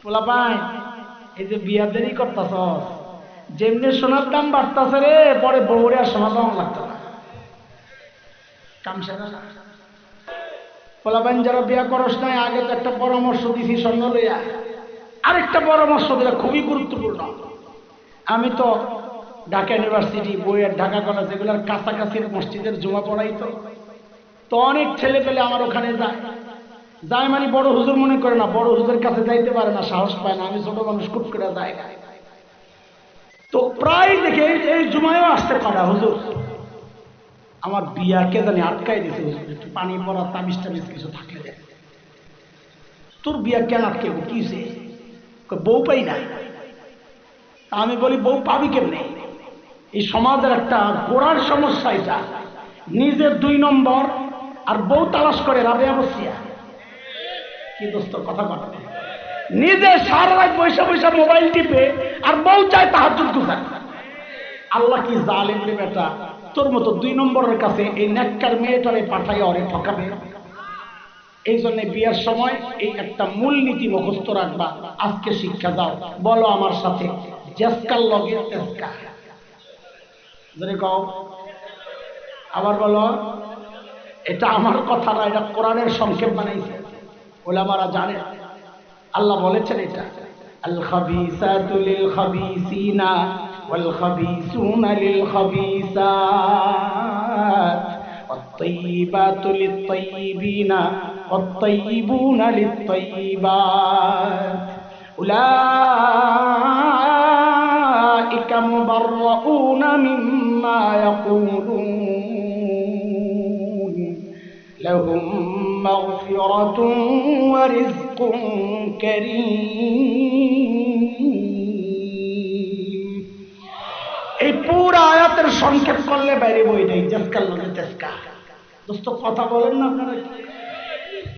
পোলা পাই এই যে বিয়া দেরি করতেছস, যেমনি সোনার দাম বাড়তেছে রে, পরে বউরে আর সোনার দাম লাগতো না। কামসে না পোলা পাইন যারা বিয়া করস নাই, আগে তো একটা পরামর্শ দিছি স্বর্ণ লইয়া, আরেকটা পরামর্শ দিলে খুবই গুরুত্বপূর্ণ। আমি তো ঢাকা ইউনিভার্সিটি, বইয়ের ঢাকা কলেজ এগুলোর কাছাকাছি মসজিদের জুমা পড়াই, তো অনেক ছেলে পেলে আমার ওখানে যায়। যায় মানে বড় হুজুর মনে করে না, বড় হুজুরের কাছে যাইতে পারে না, সাহস পায় না। আমি ছোট মানুষ কুট করে যায় না। তো প্রায় দেখে এই জুমায়ও আসতে পারে, হুজুর আমার বিয়া কে জানি আটকাই দিছে, হুজুর একটু পানি পড়া তাবিজ টাবিজ কিছু থাকলে দেয়। তোর বিয়া কেন আটকে কি হয়েছে? বউ পাই না। আমি বলি বউ পাবি কেমনে? এই সমাজের একটা গোড়ার সমস্যা এটা। নিজের 2 নম্বর আর বউ তালাশ করে রাবেয়া বসিয়া। কি দোস্ত কথা বলে, নিজে সারা রাত বৈশা বৈশা মোবাইল টিপে আর বউ চায় তাহাজ্জুদ গুজার। আল্লাহ কি জালেম রে বেটা, তোর মতো 2 নম্বরের কাছে এই নেককার মেয়েটারে পাঠাই ওরে ঠকাবে। এই জন্য বিয়ের সময় এই একটা মূলনীতি মুখস্থ রাখবা। আজকে শিক্ষা দাও, বলো আমার সাথে, জেসকার লগে তেসকা। যদি কও আবার বলো, এটা আমার কথা না, এটা কোরআনের সংক্ষেপ বানাইছে, ওলামারা জানে। আল্লাহ বলেছেন এটা, আল খাবিসাতু লিল খাবিসিনা ওয়াল খাবিসুনা লিল খাবিসাত ওয়াত-তাইয়িবাতু লিত-তাইয়িবিনা ওয়াত-তাইয়িবুনা লিত-তাইয়িবাত উলাইকা মুবাররাউনা মিম্মা ইয়াকুলুন লাহুম মাগফিরাতুন ওয়া রিজকুন কারীম। এই পুরো আয়াতের সংক্ষেপ করলে বাইরে বই নেই, জেসকার লগে তেসকা। দোস্ত কথা বলেন না আপনারা?